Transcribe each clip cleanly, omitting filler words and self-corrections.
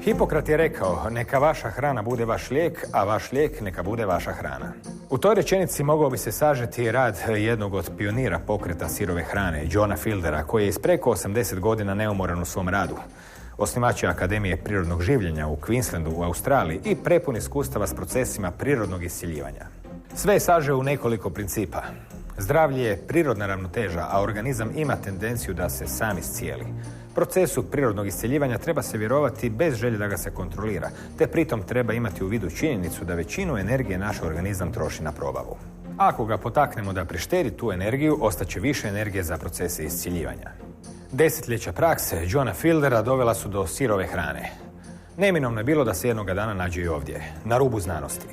Hipokrat je rekao, neka vaša hrana bude vaš lijek, a vaš lijek neka bude vaša hrana. U toj rečenici mogao bi se sažeti rad jednog od pionira pokreta Sirove hrane, Johna Fieldera, koji je iz preko 80 godina neumoran u svom radu. Osnivač je Akademije prirodnog življenja u Queenslandu u Australiji i prepun iskustava s procesima prirodnog isciljivanja. Sve je sažeo u nekoliko principa. Zdravlje je prirodna ravnoteža, a organizam ima tendenciju da se sam iscijeli. Procesu prirodnog iscjeljivanja treba se vjerovati bez želje da ga se kontrolira, te pritom treba imati u vidu činjenicu da većinu energije naš organizam troši na probavu. Ako ga potaknemo da prištedi tu energiju, ostaće više energije za procese iscjeljivanja. Desetljeća prakse Johna Fieldera dovela su do sirove hrane. Neminovno je bilo da se jednoga dana nađe i ovdje, na rubu znanosti.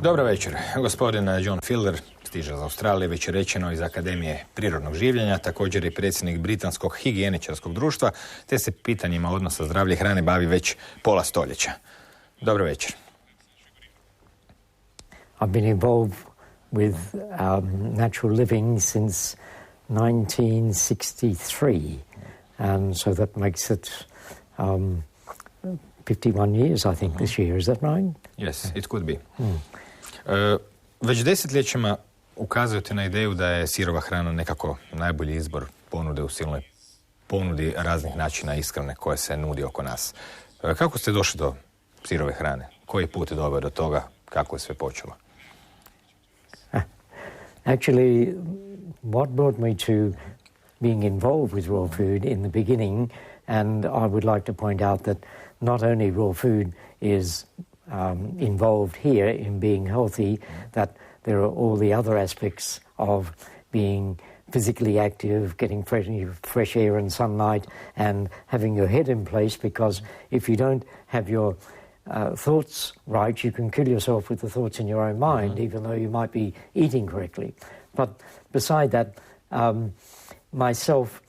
Dobro večer. Gospodin John Fielder stiže iz Australije, već je rečeno, iz Akademije prirodnog življenja, također je predsjednik Britanskog higijeničarskog društva, te se pitanjima odnosa zdravlja i hrane bavi već pola stoljeća. Dobro večer. I've been involved with natural living since 1963, and so that makes it 51 years, I think, this year. Is that right? Yes, it could be. Već desetljećima ukazujete na ideju da je sirova hrana nekako najbolji izbor ponude u silnoj ponudi raznih načina ishrane koje se nudi oko nas. Kako ste došli do sirove hrane? Koji put je doveo do toga? Kako je sve počelo? Actually, what brought me to being involved with raw food in the beginning, and I would like to point out that not only raw food is involved here in being healthy, that there are all the other aspects of being physically active, getting fresh air and sunlight, and having your head in place, because if you don't have your thoughts right, you can kill yourself with the thoughts in your own mind, even though you might be eating correctly. But beside that, myself,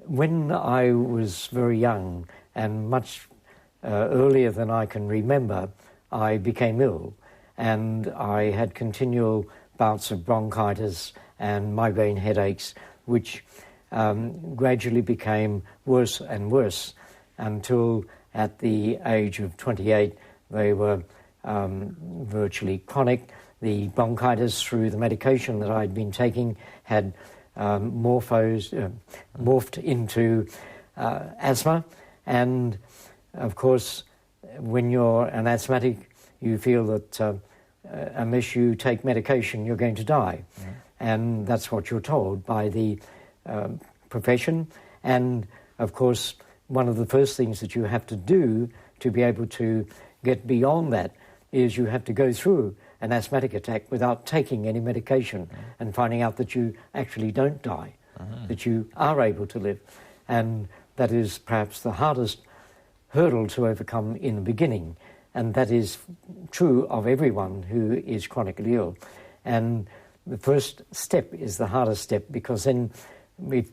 when I was very young and much earlier than I can remember, I became ill, and I had continual bouts of bronchitis and migraine headaches, which gradually became worse and worse until at the age of 28 they were virtually chronic. The bronchitis, through the medication that I'd been taking, had morphed into asthma, and of course when you're an asthmatic, you feel that unless you take medication, you're going to die. And that's what you're told by the profession. And, of course, one of the first things that you have to do to be able to get beyond that is you have to go through an asthmatic attack without taking any medication and finding out that you actually don't die, that you are able to live. And that is perhaps the hardest hurdle to overcome in the beginning, and that is true of everyone who is chronically ill. And the first step is the hardest step, because then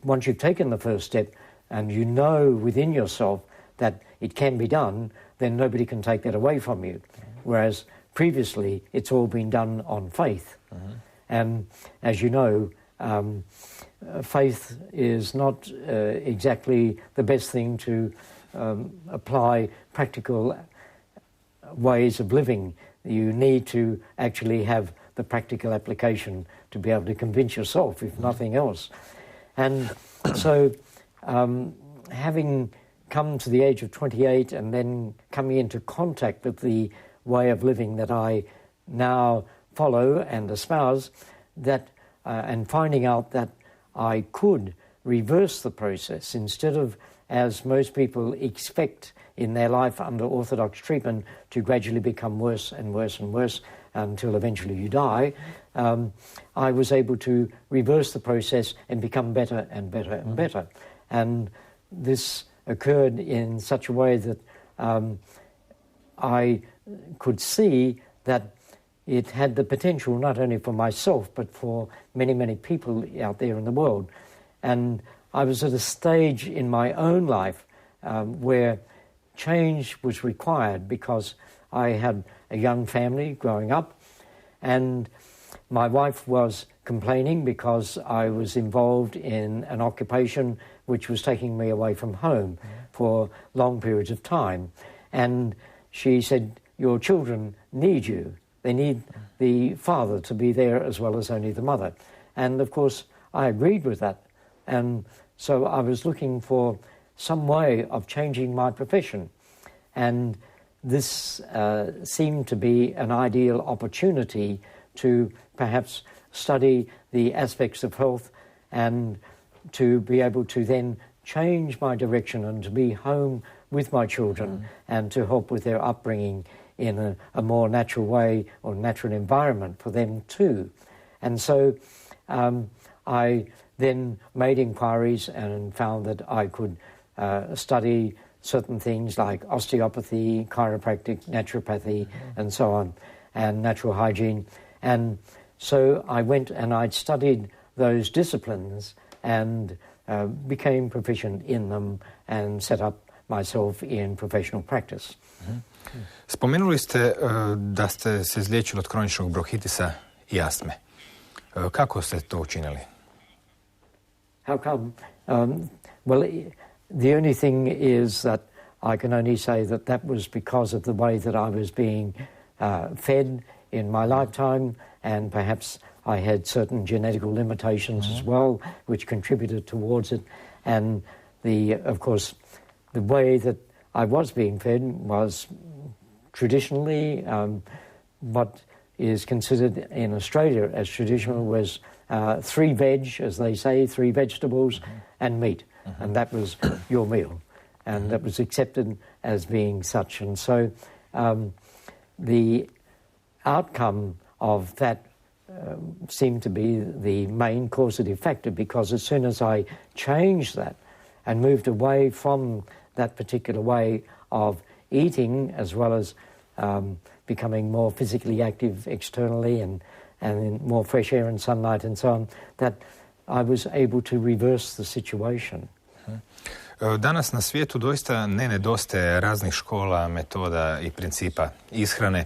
once you've taken the first step and you know within yourself that it can be done, then nobody can take that away from you. Whereas previously it's all been done on faith. And as you know, faith is not exactly the best thing to apply practical ways of living. You need to actually have the practical application to be able to convince yourself, if nothing else. And so having come to the age of 28 and then coming into contact with the way of living that I now follow and espouse, that and finding out that I could reverse the process instead of, as most people expect in their life under orthodox treatment, to gradually become worse and worse and worse until eventually you die, I was able to reverse the process and become better and better and better. And this occurred in such a way that I could see that it had the potential not only for myself but for many, many people out there in the world. And I was at a stage in my own life where change was required because I had a young family growing up, and my wife was complaining because I was involved in an occupation which was taking me away from home for long periods of time. And she said, your children need you. They need the father to be there as well as only the mother. And of course, I agreed with that. And so I was looking for some way of changing my profession. And this seemed to be an ideal opportunity to perhaps study the aspects of health and to be able to then change my direction and to be home with my children and to help with their upbringing in a more natural way or natural environment for them too. And so I then made inquiries and found that I could study certain things like osteopathy, chiropractic, naturopathy, and so on, and natural hygiene. And so I went and I'd studied those disciplines and became proficient in them and set up myself in professional practice. Spomenuli ste da ste se izliječili od kroničnog bronhitisa i astme. Kako ste to učinili? How come? Well, the only thing is that I can only say that that was because of the way that I was being fed in my lifetime, and perhaps I had certain genetical limitations as well, which contributed towards it. And of course, the way that I was being fed was traditionally what is considered in Australia as traditional was 3 veg, as they say, 3 vegetables and meat. And that was your meal. And that was accepted as being such. And so the outcome of that seemed to be the main causative factor, because as soon as I changed that and moved away from that particular way of eating, as well as becoming more physically active externally and in more fresh air and sunlight and so on, that I was able to reverse the situation. Danas na svijetu doista ne nedostaje raznih škola, metoda i principa ishrane.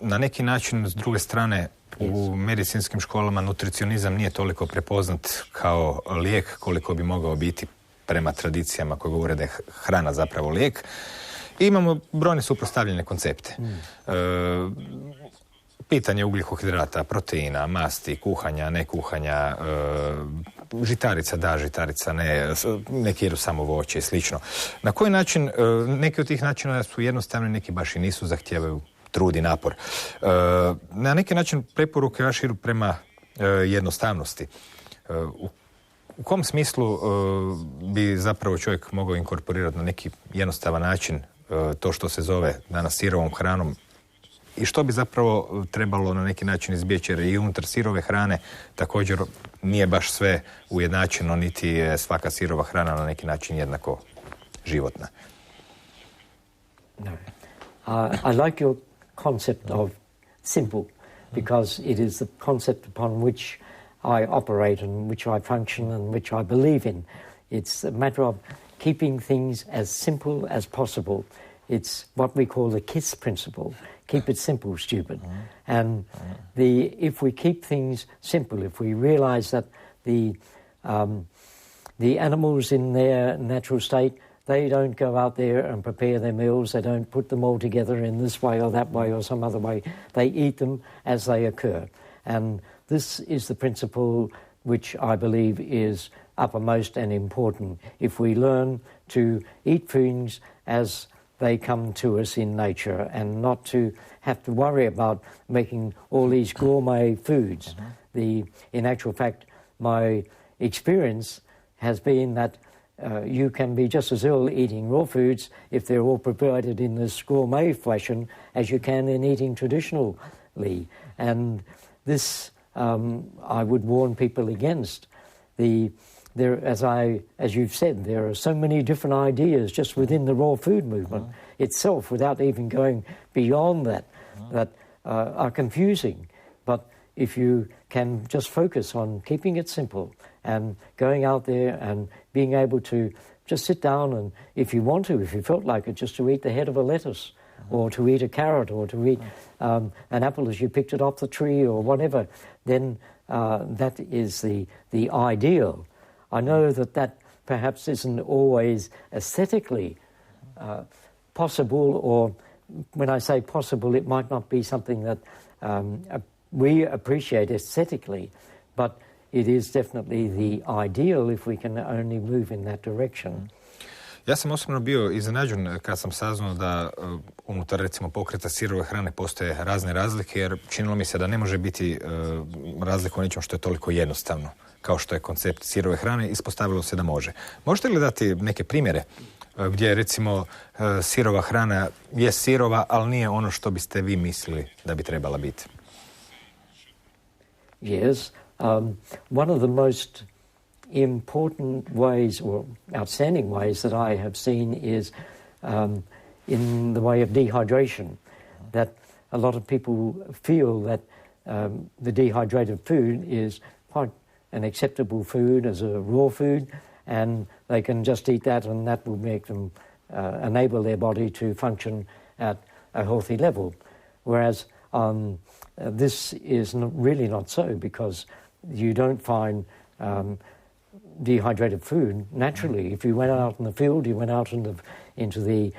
Na neki način, s druge strane, u medicinskim školama nutricionizam nije toliko prepoznat kao lijek koliko bi mogao biti prema tradicijama koje govore da je hrana zapravo lijek. I imamo brojne suprotstavljene koncepte. Pitanje ugljikohidrata, proteina, masti, kuhanja, ne kuhanja, žitarica da, žitarica ne, neki jedu samo voće i slično. Na koji način, neki od tih načina su jednostavni, neki baš i nisu, zahtijevaju trud i napor. Na neki način preporuke vaše idu prema jednostavnosti. U kom smislu bi zapravo čovjek mogao inkorporirati na neki jednostavan način to što se zove danas sirovom hranom i što bi zapravo trebalo na neki način izbjeći, jer i unutar sirove hrane također nije baš sve ujednačeno, niti je svaka sirova hrana na neki način jednako životna. No. I like your concept of simple, because it is the concept upon which I operate and which I function and which I believe in. It's a matter of keeping things as simple as possible. It's what we call the KISS principle. Keep it simple, stupid. And if we keep things simple, if we realize that the animals in their natural state, they don't go out there and prepare their meals. They don't put them all together in this way or that way or some other way. They eat them as they occur. And this is the principle which I believe is uppermost and important. If we learn to eat things as they come to us in nature and not to have to worry about making all these gourmet foods. In actual fact, my experience has been that you can be just as ill eating raw foods if they're all provided in this gourmet fashion as you can in eating traditionally. And this I would warn people against. As you've said, there are so many different ideas just within the raw food movement itself, without even going beyond that are confusing. But if you can just focus on keeping it simple and going out there and being able to just sit down and, if you want to, if you felt like it, just to eat the head of a lettuce or to eat a carrot or to eat an apple as you picked it off the tree or whatever, then that is the ideal. I know that perhaps isn't always aesthetically possible, or when I say possible, it might not be something that we appreciate aesthetically, but it is definitely the ideal if we can only move in that direction. Ja sam osobno bio iznenađen kad sam saznao da unutar, recimo, pokreta sirove hrane postoje razne razlike, jer činilo mi se da ne može biti razlika u nečem što je toliko jednostavno kao što je koncept sirove hrane. Ispostavilo se da može. Možete li dati neke primjere gdje, recimo, sirova hrana je sirova, ali nije ono što biste vi mislili da bi trebala biti? Yes. One of the most important ways, or outstanding ways, that I have seen is in the way of dehydration. That a lot of people feel that the dehydrated food is quite an acceptable food as a raw food, and they can just eat that, and that will make them enable their body to function at a healthy level. Whereas this is really not so, because you don't find dehydrated food naturally. If you went out in the field, you went out into the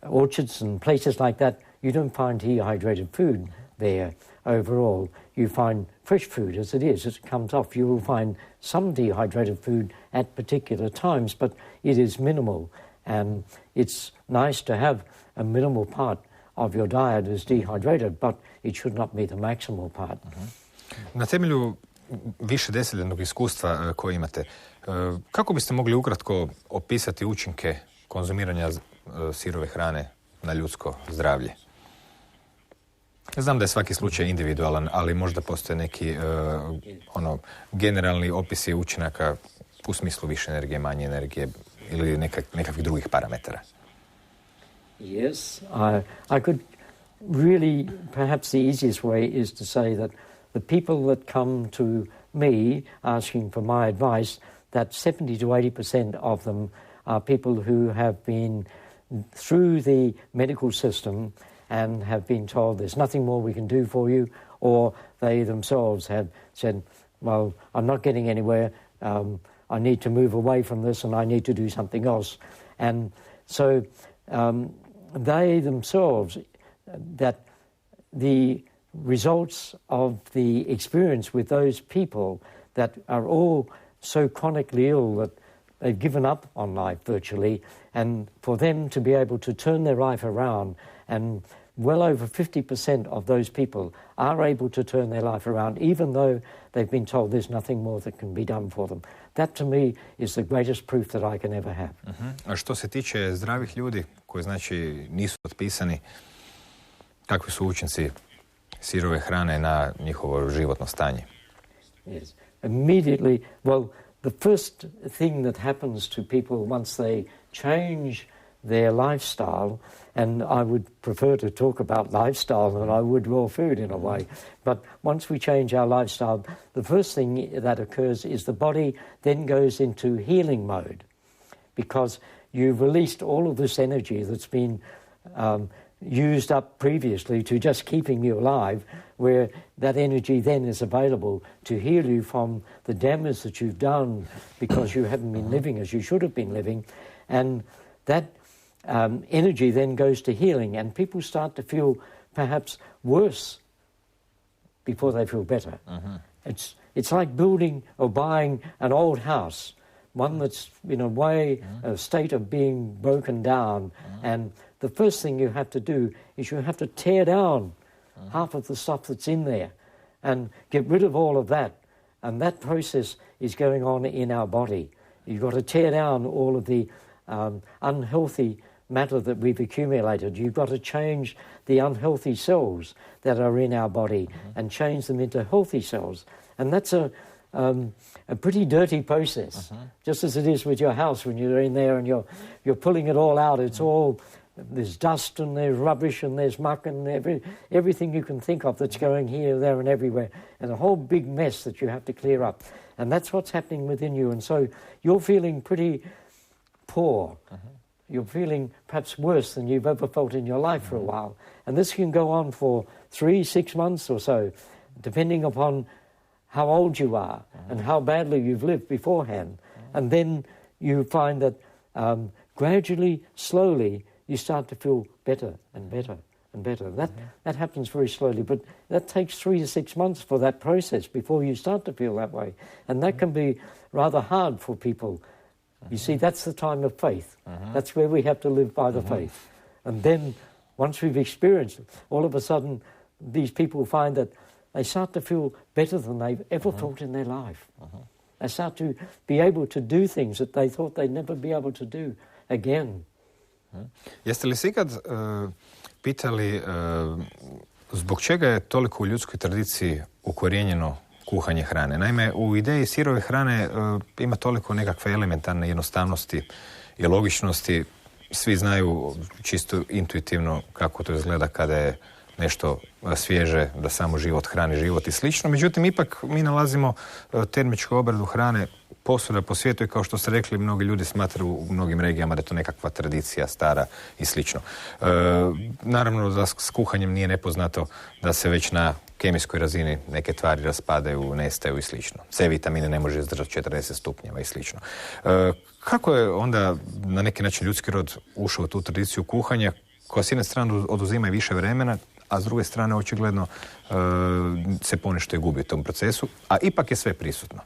orchards and places like that, you don't find dehydrated food there overall. You find fresh food as it is, as it comes off. You will find some dehydrated food at particular times, but it is minimal. And it's nice to have a minimal part of your diet is dehydrated, but it should not be the maximal part. Na temelju više desetljetnog iskustva koje imate, kako biste mogli ukratko opisati učinke konzumiranja sirove hrane na ljudsko zdravlje? Znam da je svaki slučaj individualan, ali možda postoje neki generalni opisi učinaka u smislu više energije, manje energije ili nekakvih drugih parametara. Yes, I could really, perhaps the easiest way is to say that the people that come to me asking for my advice, that 70 to 80% of them are people who have been through the medical system and have been told there's nothing more we can do for you, or they themselves have said, well, I'm not getting anywhere, I need to move away from this and I need to do something else. And so they themselves, that the results of the experience with those people that are all so chronically ill that they've given up on life virtually, and for them to be able to turn their life around, and well over 50% of those people are able to turn their life around, even though they've been told there's nothing more that can be done for them. That to me is the greatest proof that I can ever have. A što se tiče zdravih ljudi koji znači nisu otpisani, kakvi su učinci sirove hrane na njihovo životno stanje? Yes. Immediately, well, the first thing that happens to people once they change their lifestyle, and I would prefer to talk about lifestyle than I would raw food in a way, but once we change our lifestyle, the first thing that occurs is the body then goes into healing mode, because you've released all of this energy that's been used up previously to just keeping you alive, where that energy then is available to heal you from the damage that you've done because you haven't been living as you should have been living. And that energy then goes to healing, and people start to feel perhaps worse before they feel better. It's like building or buying an old house, one that's in a way a state of being broken down, and the first thing you have to do is you have to tear down half of the stuff that's in there and get rid of all of that. And that process is going on in our body. You've got to tear down all of the unhealthy matter that we've accumulated. You've got to change the unhealthy cells that are in our body and change them into healthy cells. And that's a pretty dirty process, just as it is with your house when you're in there and you're pulling it all out. It's all there's dust and there's rubbish and there's muck and everything you can think of that's going here, there and everywhere. And a whole big mess that you have to clear up. And that's what's happening within you. And so you're feeling pretty poor. You're feeling perhaps worse than you've ever felt in your life for a while. And this can go on for 3-6 months or so, depending upon how old you are and how badly you've lived beforehand. And then you find that gradually, slowly, you start to feel better and better and better. That happens very slowly, but that takes 3 to 6 months for that process before you start to feel that way. And that can be rather hard for people. You see, that's the time of faith. That's where we have to live by the faith. And then, once we've experienced it, all of a sudden, these people find that they start to feel better than they've ever felt in their life. They start to be able to do things that they thought they'd never be able to do again. Jeste li se ikad pitali zbog čega je toliko u ljudskoj tradiciji ukorijenjeno kuhanje hrane? Naime, u ideji sirove hrane ima toliko nekakve elementarne jednostavnosti i logičnosti. Svi znaju čisto intuitivno kako to izgleda kada je nešto svježe, da samo život hrani život i slično. Međutim, ipak mi nalazimo termičku obradu hrane posvuda po svijetu i kao što ste rekli, mnogi ljudi smatraju u mnogim regijama da je to nekakva tradicija stara i slično. Naravno da s kuhanjem nije nepoznato da se već na kemijskoj razini neke tvari raspadaju, nestaju i slično. C vitamine ne može izdržati 40 stupnjeva i slično. Kako je onda na neki način ljudski rod ušao u tu tradiciju kuhanja koja s jedne strane oduzima i više vremena, a s druge strane očigledno se ponešto i gubi u tom procesu, a ipak je sve prisutno?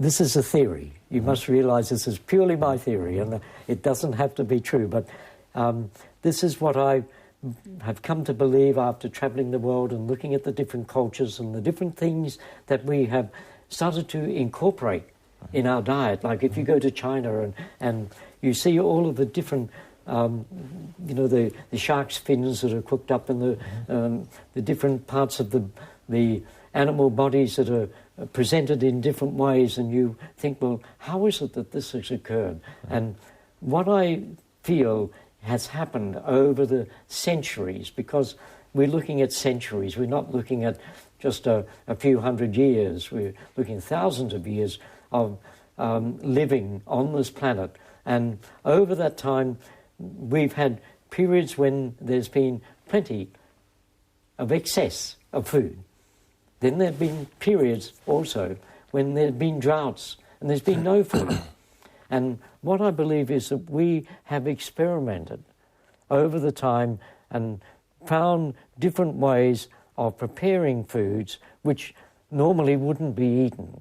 This is a theory. You must realize this is purely my theory, and it doesn't have to be true, but this is what I have come to believe after traveling the world and looking at the different cultures and the different things that we have started to incorporate in our diet. Like if you go to China and you see all of the different the shark's fins that are cooked up and the different parts of the animal bodies that are presented in different ways, and you think, well, how is it that this has occurred? And what I feel has happened over the centuries, because we're looking at centuries, we're not looking at just a few hundred years, we're looking at thousands of years of living on this planet. And over that time, we've had periods when there's been plenty of excess of food. Then there have been periods also when there have been droughts and there's been no food. And what I believe is that we have experimented over the time and found different ways of preparing foods which normally wouldn't be eaten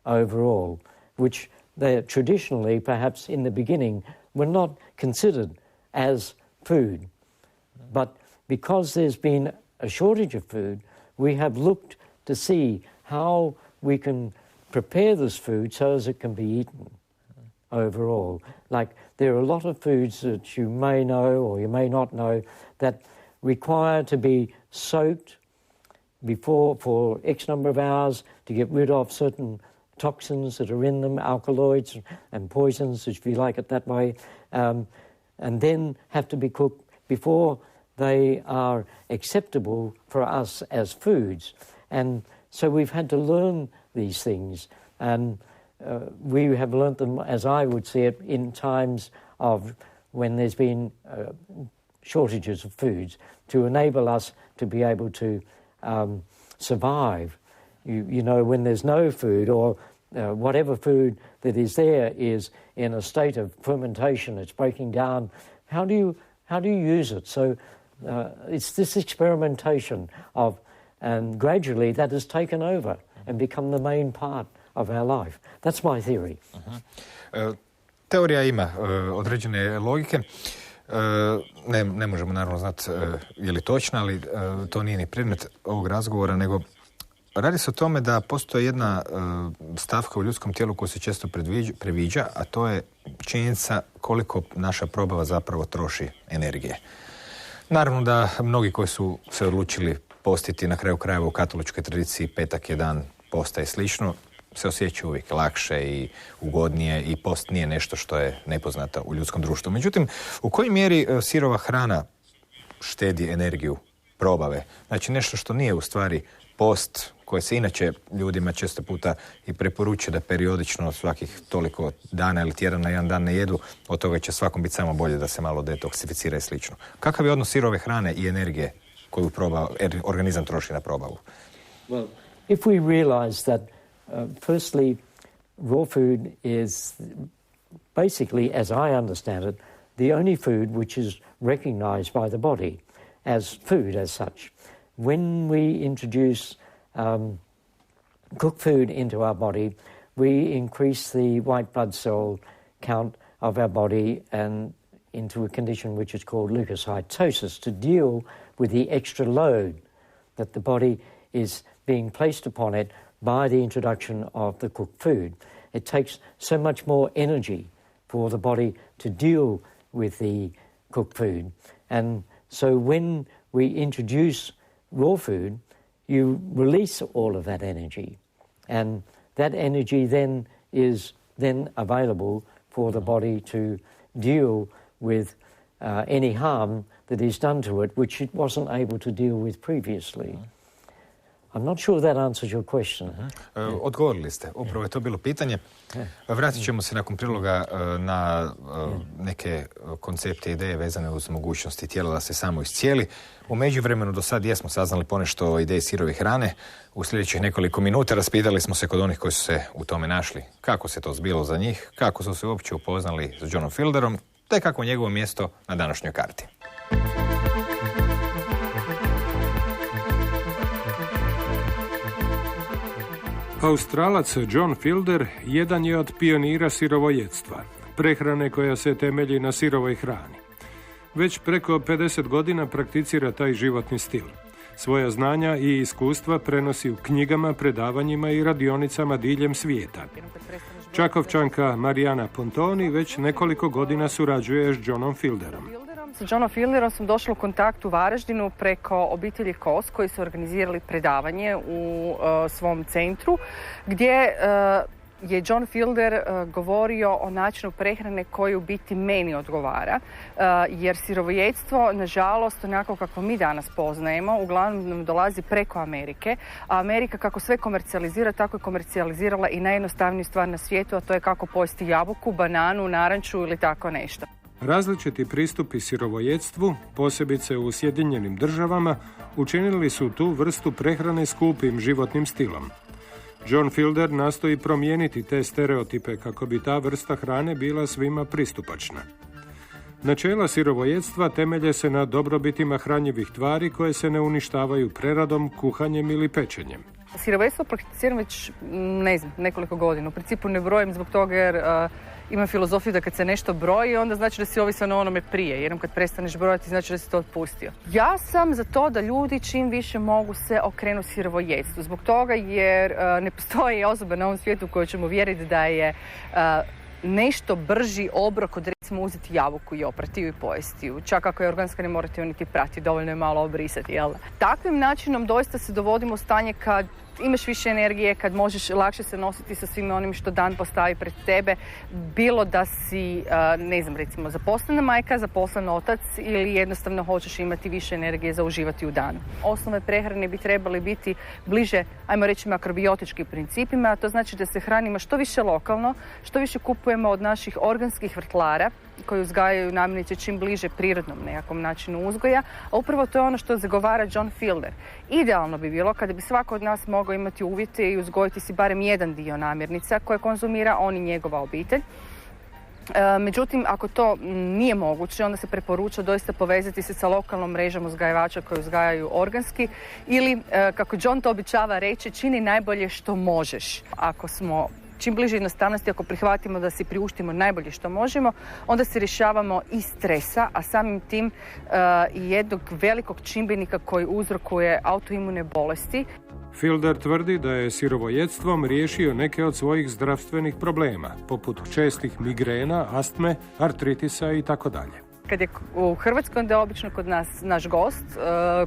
overall, which they traditionally, perhaps in the beginning, were not considered as food. But because there's been a shortage of food, we have looked to see how we can prepare this food so as it can be eaten overall. Like there are a lot of foods that you may know or you may not know that require to be soaked before for X number of hours to get rid of certain toxins that are in them, alkaloids and poisons, if you like it that way, and then have to be cooked before they are acceptable for us as foods. And so we've had to learn these things, and we have learnt them, as I would see it, in times of when there's been shortages of foods, to enable us to be able to survive. You know, when there's no food, or whatever food that is there is in a state of fermentation, it's breaking down, how do you use it? So it's this experimentation of, and gradually that has taken over and become the main part of our life. That's my theory. Teorija ima određene logike. Ne možemo naravno znati je li točna, ali to nije ni predmet ovog razgovora, nego radi se o tome da postoji jedna stavka u ljudskom tijelu koja se često previđa, a to je činjenica koliko naša probava zapravo troši energije. Naravno da mnogi koji su se odlučili postiti, na kraju krajeva u katoličkoj tradiciji petak je dan posta i slično, se osjeća uvijek lakše i ugodnije i post nije nešto što je nepoznato u ljudskom društvu. Međutim, u kojoj mjeri sirova hrana štedi energiju probave? Znači nešto što nije u stvari post, koje se inače ljudima često puta i preporučuje da periodično svakih toliko dana ili tjedana jedan dan ne jedu, od toga će svakom biti samo bolje da se malo detoksificira i slično. Kakav je odnos sirove hrane i energije koju organizam troši na probavu? Well, if we realize that firstly raw food is basically, as I understand it, the only food which is recognized by the body as food as such. When we introduce cooked food into our body, we increase the white blood cell count of our body and into a condition which is called leukocytosis to deal with the extra load that the body is being placed upon it by the introduction of the cooked food. It takes so much more energy for the body to deal with the cooked food. And so when we introduce raw food, you release all of that energy. And that energy then is then available for the body to deal with any harm that is done to it, which it wasn't able to deal with previously. I'm not sure that answers your question. Odgovorili ste. Upravo je to bilo pitanje. Vratit ćemo se nakon priloga na neke koncepte i ideje vezane uz mogućnosti tijela da se samo iscijeli. U međuvremenu do sad jesmo saznali ponešto o ideji sirove hrane. U sljedećih nekoliko minuta raspitali smo se kod onih koji su se u tome našli. Kako se to zbilo za njih, kako su se uopće upoznali s Johnom Fielderom, te kako je njegovo mjesto na današnjoj karti. Australac John Fielder jedan je od pionira sirovojedstva, prehrane koja se temelji na sirovoj hrani. Već preko 50 godina prakticira taj životni stil. Svoja znanja i iskustva prenosi u knjigama, predavanjima i radionicama diljem svijeta. Čakovčanka Marijana Pontoni već nekoliko godina surađuje s Johnom Fielderom. S Johnom Fielderom sam došla u kontakt u Varaždinu preko obitelji Kos koji su organizirali predavanje u svom centru gdje je John Fielder govorio o načinu prehrane koji u biti meni odgovara, jer sirovojedstvo, nažalost, onako kako mi danas poznajemo, uglavnom nam dolazi preko Amerike, a Amerika kako sve komercijalizira, tako je komercijalizirala i najjednostavniju stvar na svijetu, a to je kako pojesti jabuku, bananu, naranču ili tako nešto. Različiti pristupi sirovojedstvu, posebice u Sjedinjenim Državama, učinili su tu vrstu prehrane skupim životnim stilom. John Fielder nastoji promijeniti te stereotipe kako bi ta vrsta hrane bila svima pristupačna. Načela sirovojedstva temelje se na dobrobitima hranjivih tvari koje se ne uništavaju preradom, kuhanjem ili pečenjem. Sirovojedstvo prakticiram već, nekoliko godina. U principu ne brojim zbog toga jer imam filozofiju da kad se nešto broji, onda znači da si ovisan o onome prije. Jednom kad prestaneš brojati, znači da si to otpustio. Ja sam za to da ljudi čim više mogu se okrenuti sirovojedstvu. Zbog toga jer ne postoji osoba na ovom svijetu koju ćemo vjeriti da je nešto brži obrok od recimo uzeti jabuku i oprati ju i pojesti ju. Čak ako je organska ne morate ju niti prati, dovoljno je malo obrisati, jel? Takvim načinom doista se dovodimo u stanje kad imaš više energije, kad možeš lakše se nositi sa svim onim što dan postavi pred tebe, bilo da si, recimo zaposlena majka, zaposlen otac ili jednostavno hoćeš imati više energije za uživati u danu. Osnove prehrane bi trebali biti bliže, ajmo reći, makrobiotičkim principima, a to znači da se hranimo što više lokalno, što više kupujemo od naših organskih vrtlara koji uzgajaju namirnice čim bliže prirodnom nekakvom načinu uzgoja, a upravo to je ono što zagovara John Fielder. Idealno bi bilo kada bi svako od nas mogao imati uvjete i uzgojiti si barem jedan dio namirnica koje konzumira on i njegova obitelj. Međutim, ako to nije moguće, onda se preporuča doista povezati se sa lokalnom mrežom uzgajivača koji uzgajaju organski ili, kako John to običava reći, čini najbolje što možeš. Ako smo čim bliže jednostavnosti, ako prihvatimo da si priuštimo najbolje što možemo, onda se rješavamo i stresa, a samim tim i jednog velikog čimbenika koji uzrokuje autoimune bolesti. Fielder tvrdi da je sirovojedstvom riješio neke od svojih zdravstvenih problema, poput čestih migrena, astme, artritisa i tako dalje. Kad je u Hrvatskoj, onda je obično kod nas naš gost,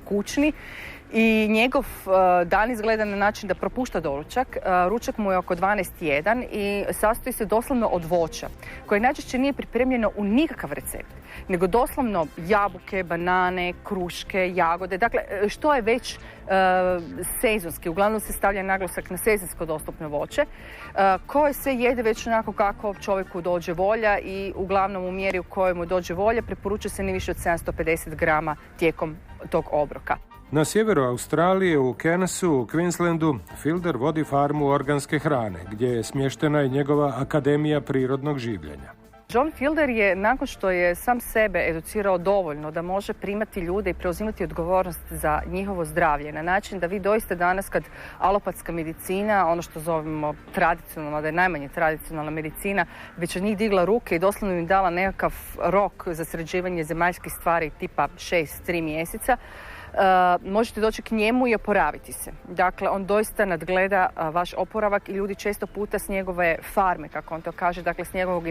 kućni, I njegov dan izgleda na način da propušta doručak. Ručak mu je oko 12:01 i sastoji se doslovno od voća, koje najčešće nije pripremljeno u nikakav recept, nego doslovno jabuke, banane, kruške, jagode. Dakle, što je već sezonski, uglavnom se stavlja naglasak na sezonsko dostupno voće, koje se jede već onako kako čovjeku dođe volja i uglavnom u mjeri u kojoj mu dođe volja preporučuje se ne više od 750 grama tijekom tog obroka. Na sjeveru Australije, u Cairnsu, u Queenslandu, Fielder vodi farmu organske hrane, gdje je smještena i njegova Akademija prirodnog življenja. John Fielder je, nakon što je sam sebe educirao dovoljno da može primati ljude i preuzimati odgovornost za njihovo zdravlje, na način da vi doista danas, kad alopatska medicina, ono što zovemo tradicionalno, da je najmanje tradicionalna medicina, već od njih digla ruke i doslovno im dala nekakav rok za sređivanje zemaljskih stvari tipa 6-3 mjeseca, možete doći k njemu i oporaviti se. Dakle, on doista nadgleda vaš oporavak i ljudi često puta s njegove farme, kako on to kaže, dakle s njegovog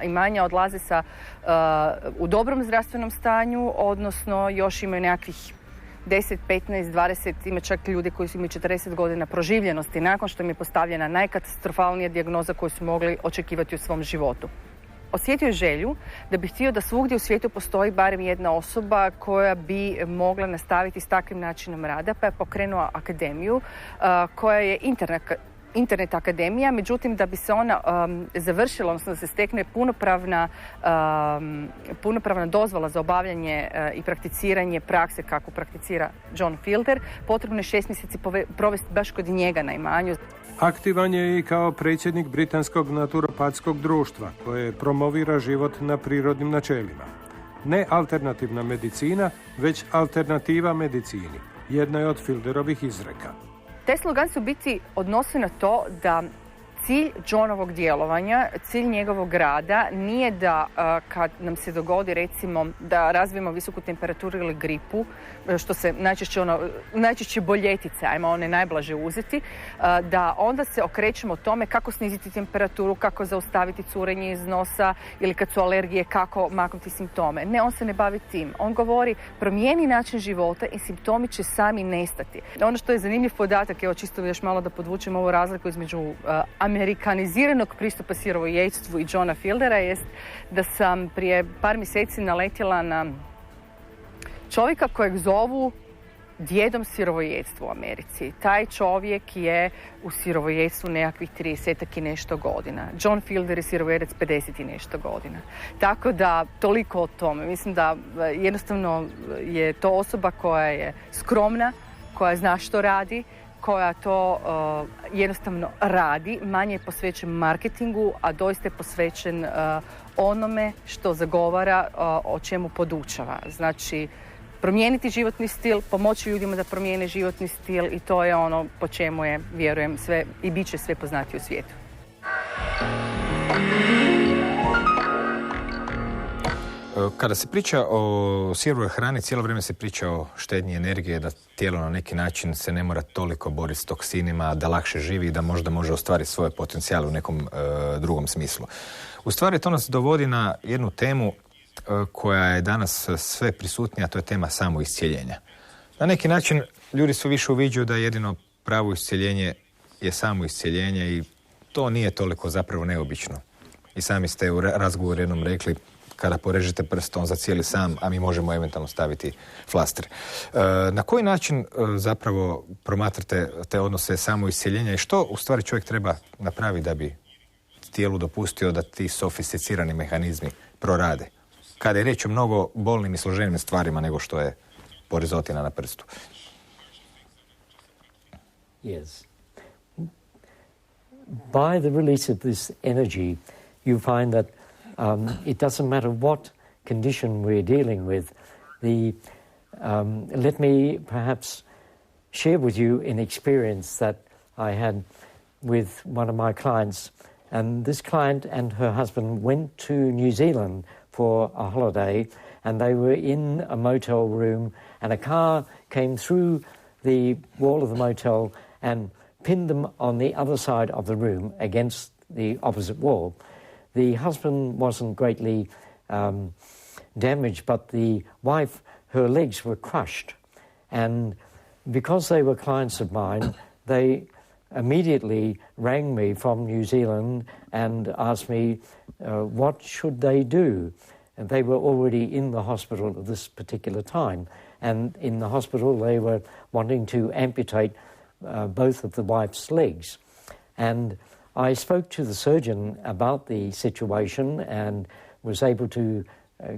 imanja odlaze u dobrom zdravstvenom stanju, odnosno još imaju nekakvih 10, 15, 20, ima čak ljudi koji su imaju 40 godina proživljenosti nakon što im je postavljena najkatastrofalnija dijagnoza koju su mogli očekivati u svom životu. Osjetio je želju da bi htio da svugdje u svijetu postoji barem jedna osoba koja bi mogla nastaviti s takvim načinom rada, pa je pokrenuo akademiju koja je internet akademija, međutim da bi se ona završila, odnosno da se stekne punopravna dozvola za obavljanje i prakticiranje prakse kako prakticira John Fielder, potrebno je 6 mjeseci provesti baš kod njega na imanju. Aktivan je i kao predsjednik Britanskog naturopatskog društva, koje promovira život na prirodnim načelima. Ne alternativna medicina, već alternativa medicini. Jedna je od Fielderovih izreka. Te slogan se u biti odnosi na to da cilj Johnovog djelovanja, cilj njegovog rada nije da kad nam se dogodi recimo da razvijemo visoku temperaturu ili gripu, što se najčešće boljetice, ajmo one najblaže uzeti, da onda se okrećemo tome kako sniziti temperaturu, kako zaustaviti curenje iz nosa ili kad su alergije kako maknuti simptome. Ne, on se ne bavi tim. On govori promijeni način života i simptomi će sami nestati. Ono što je zanimljiv podatak, evo čisto još malo da podvučem ovu razliku između amerikaniziranog pristupa sirovojedstvu i Johna Fieldera, jest da sam prije par mjeseci naletjela na čovjeka kojeg zovu djedom sirovojedstva u Americi. Taj čovjek je u sirovojedstvu nekakvih 30 i nešto godina. John Fielder je sirovojedac 50 i nešto godina. Tako da, toliko o tome. Mislim da jednostavno je to osoba koja je skromna, koja zna što radi, koja to jednostavno radi, manje je posvećen marketingu, a doista je posvećen onome što zagovara, o čemu podučava. Znači, promijeniti životni stil, pomoći ljudima da promijene životni stil i to je ono po čemu je, vjerujem, sve i bit će sve poznatije u svijetu. Kada se priča o sirovoj hrani, cijelo vrijeme se priča o štednji energije, da tijelo na neki način se ne mora toliko boriti s toksinima, da lakše živi i da možda može ostvariti svoje potencijale u nekom drugom smislu. U stvari to nas dovodi na jednu temu koja je danas sve prisutnija, a to je tema samoiscjeljenja. Na neki način ljudi su više uviđaju da jedino pravo iscjeljenje je samoiscjeljenje i to nije toliko zapravo neobično. I sami ste u razgovoru jednom rekli, kada porežete prst, on zacijeli sam, a mi možemo eventualno staviti flaster. Na koji način zapravo promatrate te odnose samoiscjeljenja i što u stvari čovjek treba napraviti da bi tijelu dopustio da ti sofisticirani mehanizmi prorade? Kada je riječ o mnogo bolnim i složenim stvarima nego što je porezotina na prstu. Yes. By the release of this energy, you find that it doesn't matter what condition we're dealing with. Let me perhaps share with you an experience that I had with one of my clients. And this client and her husband went to New Zealand for a holiday, and they were in a motel room, and a car came through the wall of the motel and pinned them on the other side of the room against the opposite wall. The husband wasn't greatly damaged, but the wife, her legs were crushed, and because they were clients of mine, they immediately rang me from New Zealand and asked me what should they do. And they were already in the hospital at this particular time. And in the hospital they were wanting to amputate both of the wife's legs. And I spoke to the surgeon about the situation and was able to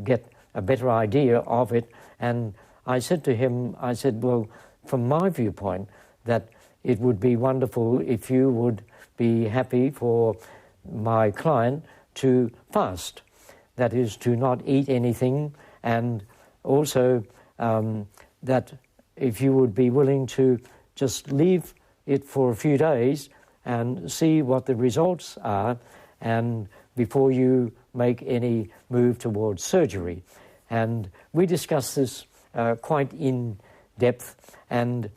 get a better idea of it. And I said to him, I said, well, from my viewpoint, that it would be wonderful if you would be happy for my client to fast. That is, to not eat anything, and also that if you would be willing to just leave it for a few days and see what the results are, and before you make any move towards surgery. And we discussed this quite in depth, and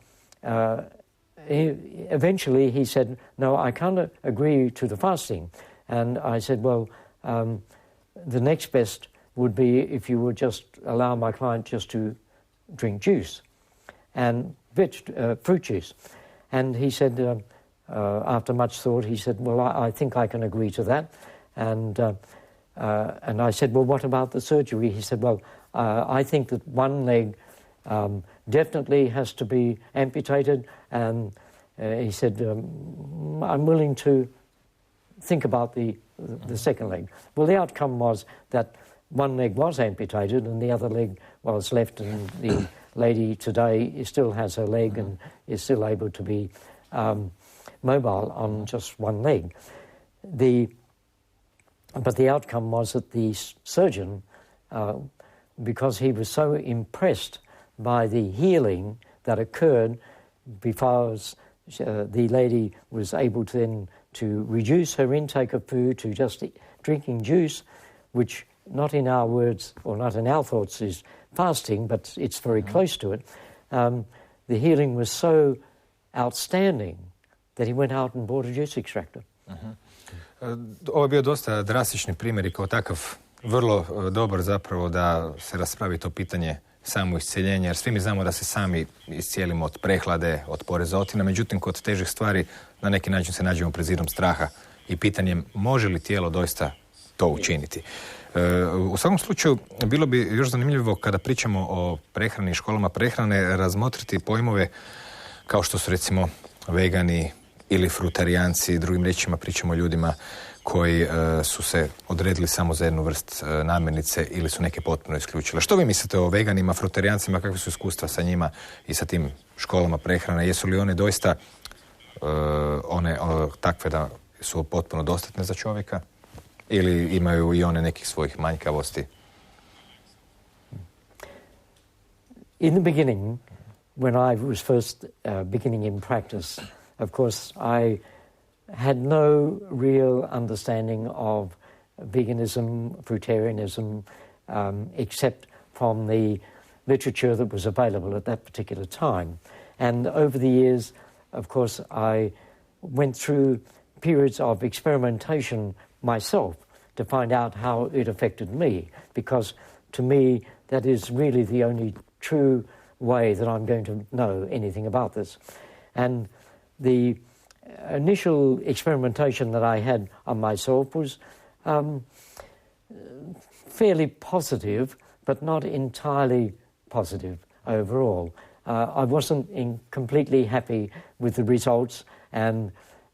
eventually he said, no, I can't agree to the fasting. And I said, well, the next best would be if you would just allow my client just to drink juice and fruit juice. And he said, after much thought, he said, well, I think I can agree to that. And I said, well, what about the surgery? He said, well, I think that one leg definitely has to be amputated. And he said, I'm willing to think about the second leg. Well, the outcome was that one leg was amputated and the other leg was left, and the lady today still has her leg and is still able to be mobile on just one leg. But the outcome was that the surgeon, because he was so impressed by the healing that occurred, because the lady was able to then to reduce her intake of food to just drinking juice, which not in our words or not in our thoughts is fasting, but it's very close to it. The healing was so outstanding that he went out and bought a juice extractor. Ovo je bio dosta drastični primjer i kao takav vrlo dobar zapravo da se raspravi to pitanje samo iscijeljenja, jer svi mi znamo da se sami iscijelimo od prehlade, od porezotina, međutim kod težih stvari na neki način se nađemo pred zidom straha i pitanjem može li tijelo doista to učiniti. U svakom slučaju bilo bi još zanimljivo kada pričamo o prehrani i školama prehrane razmotriti pojmove kao što su recimo vegani ili frutarijanci, drugim riječima pričamo o ljudima koji su se odredili samo za jednu vrst namirnice ili su neke potpuno isključile. Što vi mislite o veganima, frutarijancima, kakve su iskustva sa njima i sa tim školama prehrane? Jesu li one doista one takve da su potpuno dostatne za čovjeka ili imaju i one nekih svojih manjkavosti? In the beginning, when I was first beginning in practice, of course, I had no real understanding of veganism, fruitarianism, except from the literature that was available at that particular time. And over the years, of course, I went through periods of experimentation myself to find out how it affected me, because to me, that is really the only true way that I'm going to know anything about this. And the initial experimentation that I had on myself was fairly positive, but not entirely positive overall. I wasn't completely happy with the results, and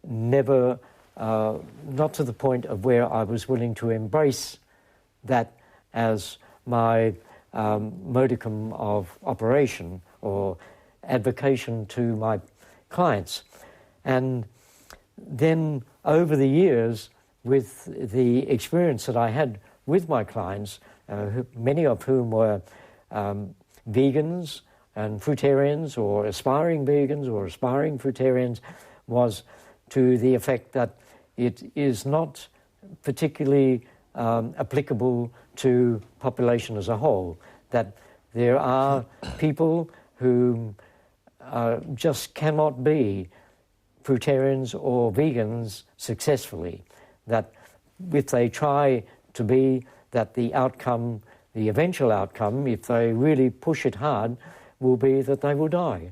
never, not to the point of where I was willing to embrace that as my modicum of operation or advocation to my clients. And then over the years, with the experience that I had with my clients, many of whom were vegans and fruitarians, or aspiring vegans or aspiring fruitarians, was to the effect that it is not particularly applicable to population as a whole, that there are people who just cannot be fruitarians or vegans successfully, that if they try to be, that the outcome, the eventual outcome, if they really push it hard, will be that they will die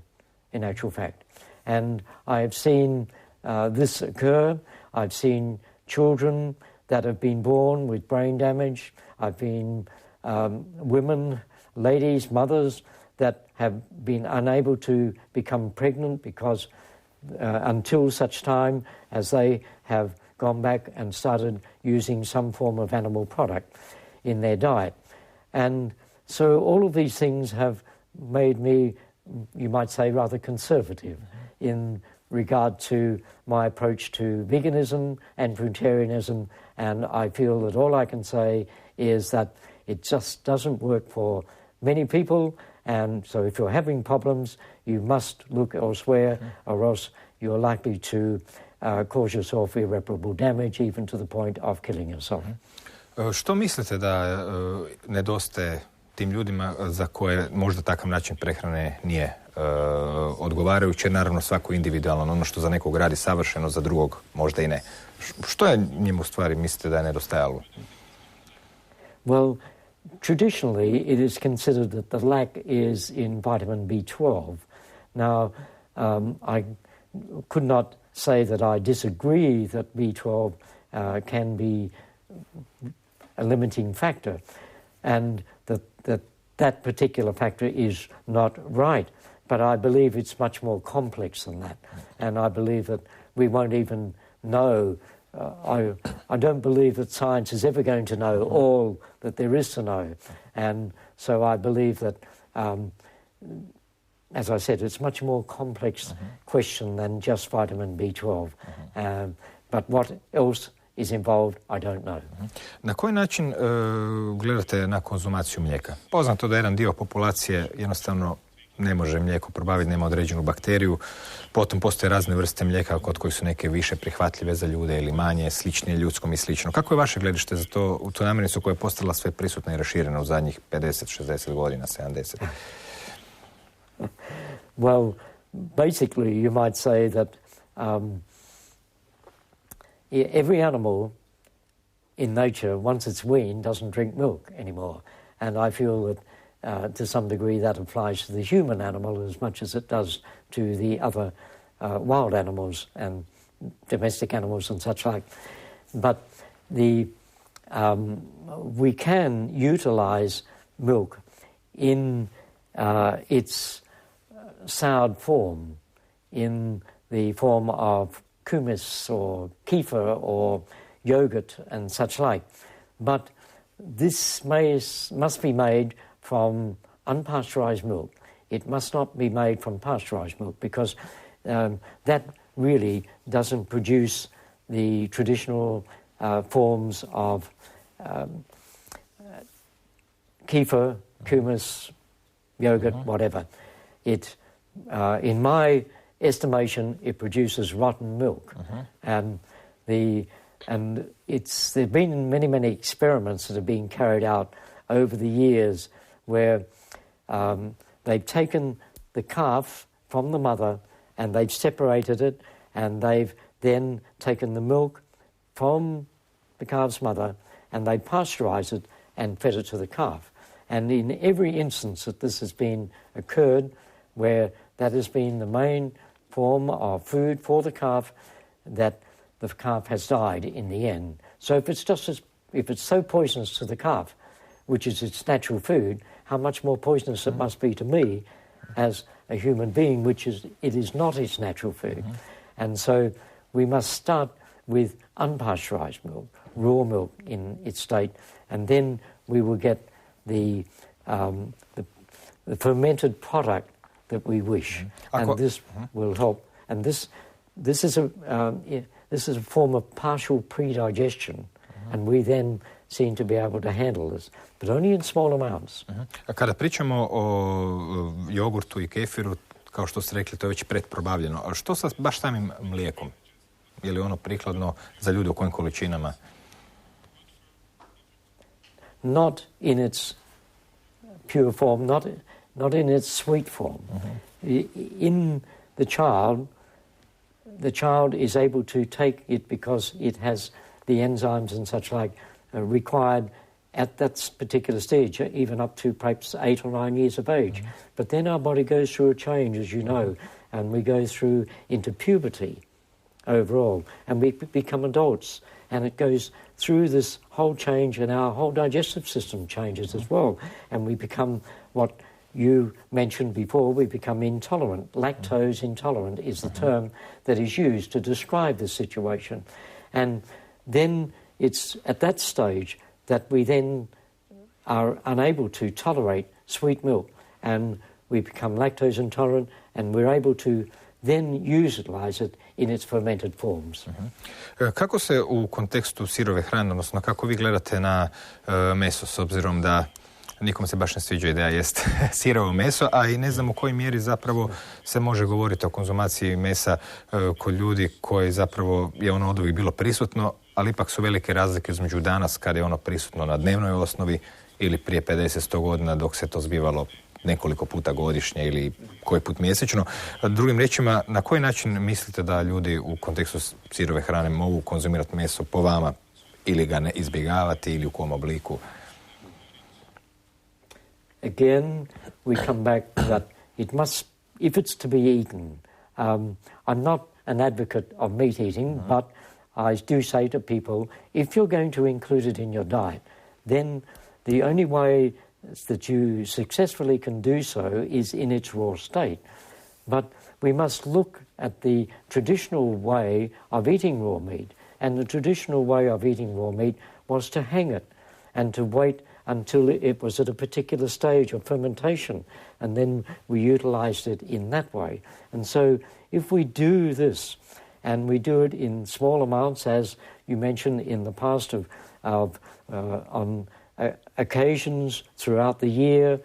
in actual fact. And I have seen this occur. I've seen children that have been born with brain damage. I've been women, ladies, mothers that have been unable to become pregnant because until such time as they have gone back and started using some form of animal product in their diet. And so all of these things have made me, you might say, rather conservative in regard to my approach to veganism and fruitarianism, and I feel that all I can say is that it just doesn't work for many people, and so if you're having problems, you must look elsewhere, or else you're likely to cause yourself irreparable damage, even to the point of killing yourself. Što mislite da nedostaje tim ljudima za koje možda takav način prehrane nije odgovarajuće, naravno svako individualno, ono što za nekog radi savršeno, za drugog možda i ne. Što je njemu u stvari mislite da je nedostajalo? Well, traditionally it is considered that the lack is in vitamin B12. Now, I could not say that I disagree that B12 can be a limiting factor, and that particular factor is not right. But I believe it's much more complex than that, and I believe that we won't even know. I don't believe that science is ever going to know all that there is to know, and so I believe that, as I said, it's much more complex question than just vitamin B12. But what else is involved, I don't know. Na koji način gledate na konzumaciju mlijeka? Poznato da jedan dio populacije jednostavno ne može mlijeko probaviti, nema određenu bakteriju. Potom postoje razne vrste mlijeka kod kojih su neke više prihvatljive za ljude ili manje, sličnije ljudskom i slično. Kako je vaše gledište za to, u tu namirnicu koja je postala sve prisutna i raširena u zadnjih 50, 60 godina, 70? Well, basically you might say that every animal in nature, once it's weaned, doesn't drink milk anymore. And I feel that to some degree that applies to the human animal as much as it does to the other wild animals and domestic animals and such like. But we can utilize milk in its soured form, in the form of kumis or kefir or yogurt and such like. But this must be made from unpasteurized milk. It must not be made from pasteurized milk, because that really doesn't produce the traditional forms of kefir, kumis, yogurt, whatever. It, in my estimation, it produces rotten milk, and there've been many experiments that have been carried out over the years where they've taken the calf from the mother and they've separated it, and they've then taken the milk from the calf's mother and they pasteurized it and fed it to the calf. And in every instance that this has been occurred, where that has been the main form of food for the calf, that the calf has died in the end. So if it's so poisonous to the calf, which is its natural food, how much more poisonous it must be to me as a human being, it is not its natural food. And so we must start with unpasteurized milk, raw milk in its state, and then we will get the fermented product that we wish, and this will help. And this is a form of partial pre-digestion, and we then seem to be able to handle this, but only in small amounts. A kada pričamo o jogurtu i kefiru, kao što ste rekli, to je već pretprobavljeno. A što sa baš samim mlijekom? Je li ono prikladno za ljude u kojim količinama? Not in its pure form, not in its sweet form. In the child is able to take it because it has the enzymes and such like required at that particular stage, even up to perhaps 8 or 9 years of age. But then our body goes through a change, as you know, and we go through into puberty overall, and we become adults, and it goes through this whole change, and our whole digestive system changes as well, and we become what you mentioned before, we become intolerant. Lactose intolerant is the term that is used to describe the situation. And then it's at that stage that we then are unable to tolerate sweet milk, and we become lactose intolerant, and we're able to then utilize it in its fermented forms. Kako se u kontekstu sirove hrane, odnosno kako vi gledate na meso, s obzirom da nikom se baš ne sviđa ideja jest sirovo meso, a i ne znam u kojoj mjeri zapravo se može govoriti o konzumaciji mesa kod ljudi koji zapravo je ono od uvijek bilo prisutno, ali ipak su velike razlike između danas kada je ono prisutno na dnevnoj osnovi ili prije 50-100 godina dok se to zbivalo nekoliko puta godišnje ili koji put mjesečno. Drugim riječima, na koji način mislite da ljudi u kontekstu sirove hrane mogu konzumirati meso po vama ili ga ne izbjegavati ili u kom obliku? Again, we come back that it must, if it's to be eaten, I'm not an advocate of meat eating, but I do say to people, if you're going to include it in your diet, then the only way that you successfully can do so is in its raw state. But we must look at the traditional way of eating raw meat, and the traditional way of eating raw meat was to hang it and to wait until it was at a particular stage of fermentation, and then we utilized it in that way. And so if we do this, and we do it in small amounts, as you mentioned in the past, on occasions throughout the year,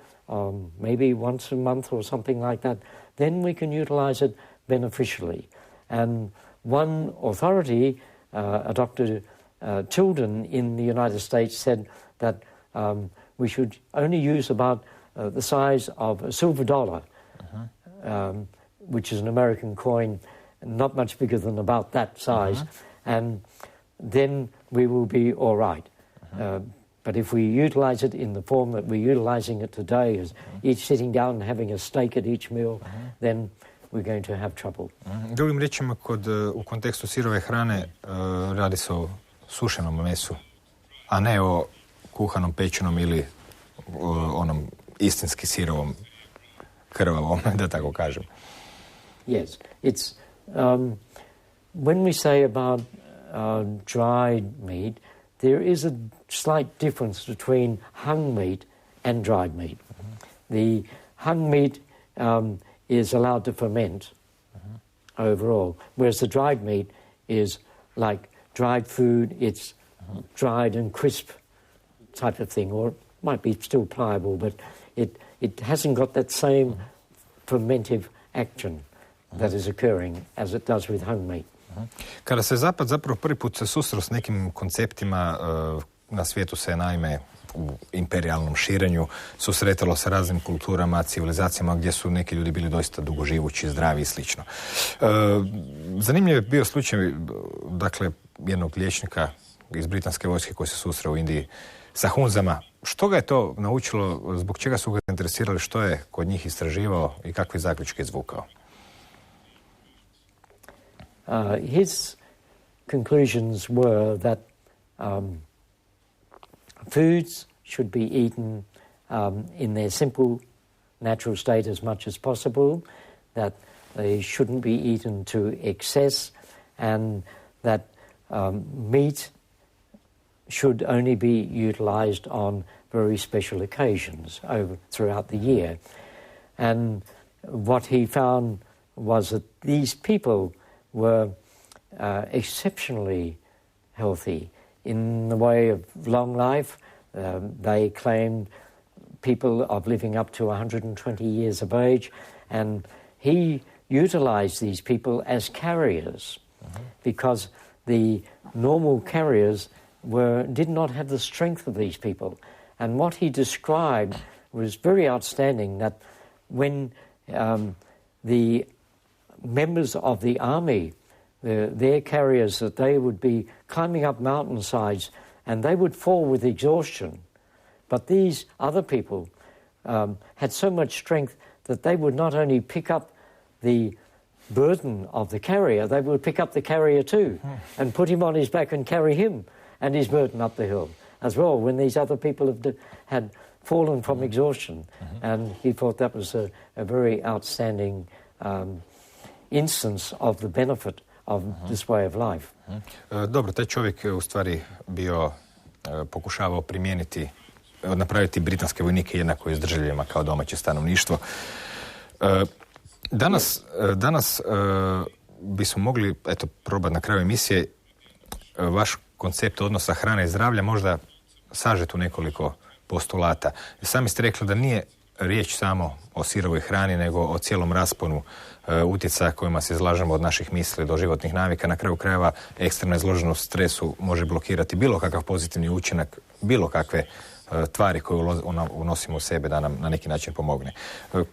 maybe once a month or something like that, then we can utilize it beneficially. And one authority, Dr. Tilden in the United States, said that we should only use about the size of a silver dollar, which is an American coin, not much bigger than about that size, and then we will be all right. But if we utilize it in the form that we're utilizing it today, as each sitting down and having a steak at each meal, then we're going to have trouble. Drugim riječima, u kontekstu sirove hrane radi se o sušenom mesu, a ne o kuhanom, pečenom ili onom istinski sirovom, krvavom, da tako kažem. Yes, it's when we say about dried meat, there is a slight difference between hung meat and dried meat. The hung meat is allowed to ferment overall, whereas the dried meat is like dried food. It's dried and crisp type of thing, or it might be still pliable, but it hasn't got that same fermentive action that is occurring as it does with hung meat. Kada se Zapad zapravo prvi put se susreo s nekim konceptima, na svijetu se naime u imperijalnom širenju susretalo sa raznim kulturama, civilizacijama gdje su neki ljudi bili doista dugoživući, zdravi i slično. Zanimljiv je bio slučaj, dakle, jednog liječnika iz britanske vojske koji se susreo u Indiji sa hunzama. Što ga je to naučilo, zbog čega su ga interesirali, što je kod njih istraživao i kakve zaključke izvukao? His conclusions were that foods should be eaten in their simple, natural state as much as possible, that they shouldn't be eaten to excess, and that meat should only be utilized on very special occasions throughout the year. And what he found was that these people were exceptionally healthy in the way of long life. They claimed people of living up to 120 years of age, and he utilized these people as carriers because the normal carriers did not have the strength of these people. And what he described was very outstanding, that when the members of the army, their carriers, that they would be climbing up mountainsides and they would fall with exhaustion. But these other people had so much strength that they would not only pick up the burden of the carrier, they would pick up the carrier too and put him on his back and carry him and his burden up the hill as well, when these other people had fallen from exhaustion. And he thought that was a very outstanding instance of the benefit of this way of life. Dobro, taj čovjek je u stvari bio pokušavao napraviti britanske vojnike jednako izdržljivima kao domaće stanovništvo. Danas bismo mogli probati na kraju emisije vaš koncept odnosa hrane i zdravlja možda sažeti u nekoliko postulata. Sami ste rekli da nije riječ samo o sirovoj hrani, nego o cijelom rasponu utjecaja kojima se izlažemo od naših misli do životnih navika. Na kraju krajeva ekstremna izloženost stresu može blokirati bilo kakav pozitivni učinak, bilo kakve tvari koje unosimo u sebe da nam na neki način pomogne.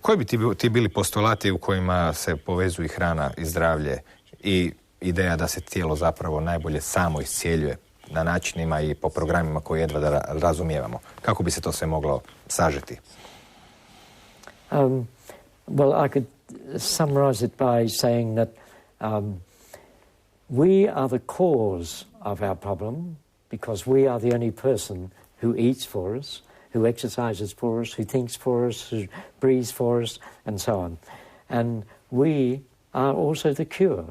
Koji bi ti bili postulati u kojima se povezuju i hrana i zdravlje i ideja da se tijelo zapravo najbolje samo iscijeljuje na načinima i po programima koje jedva da razumijevamo? Kako bi se to sve moglo sažeti? Well, I could summarize it by saying that we are the cause of our problem because we are the only person who eats for us, who exercises for us, who thinks for us, who breathes for us, and so on. And we are also the cure.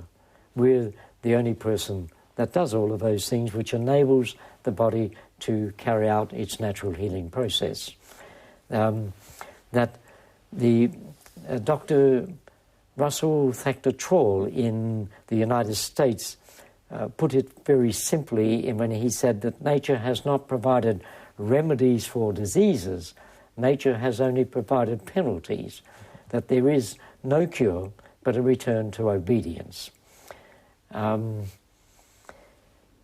We're the only person that does all of those things, which enables the body to carry out its natural healing process. That the Dr. Russell Thacker Troll in the United States put it very simply when he said that nature has not provided remedies for diseases, nature has only provided penalties, that there is no cure but a return to obedience.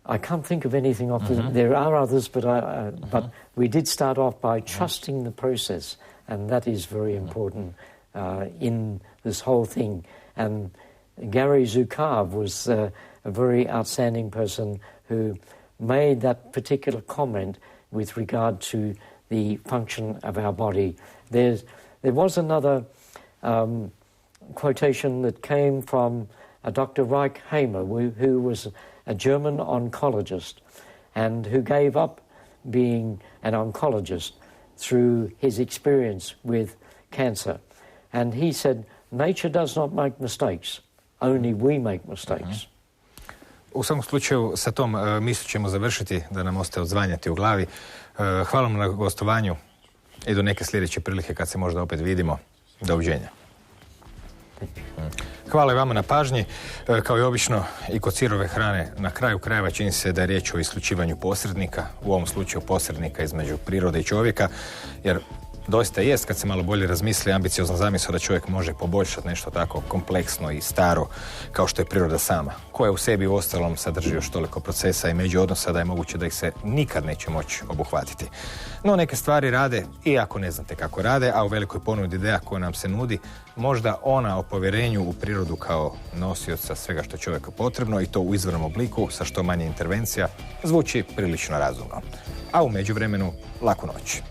I can't think of anything off there are others, but we did start off by trusting the process, and that is very important in this whole thing. And Gary Zukav was a very outstanding person who made that particular comment with regard to the function of our body. There was another quotation that came from a Dr. Reich Hamer, who was a German oncologist and who gave up being an oncologist through his experience with cancer. And he said, nature does not make mistakes, only we make mistakes. U svakom slučaju, sa tom misli ćemo završiti, da nam ostaje odzvanjati u glavi. Hvala vam na gostovanju i do neke sljedeće prilike kad se možda opet vidimo. Doviđenja. Hvala i vama na pažnji. Kao i obično i kod sirove hrane, na kraju krajeva čini se da je riječ o isključivanju posrednika, u ovom slučaju posrednika između prirode i čovjeka, jer doista jest, kad se malo bolje razmisli, ambiciozna zamisao da čovjek može poboljšati nešto tako kompleksno i staro kao što je priroda sama, koja u sebi u ostalom sadrži još toliko procesa i međuodnosa da je moguće da ih se nikad neće moći obuhvatiti. No, neke stvari rade i ako ne znate kako rade, a u velikoj ponudi ideja koja nam se nudi, možda ona o povjerenju u prirodu kao nosioca svega što je čovjeku potrebno i to u izvornom obliku sa što manje intervencija, zvuči prilično razumno. A u međuvremenu, laku noć.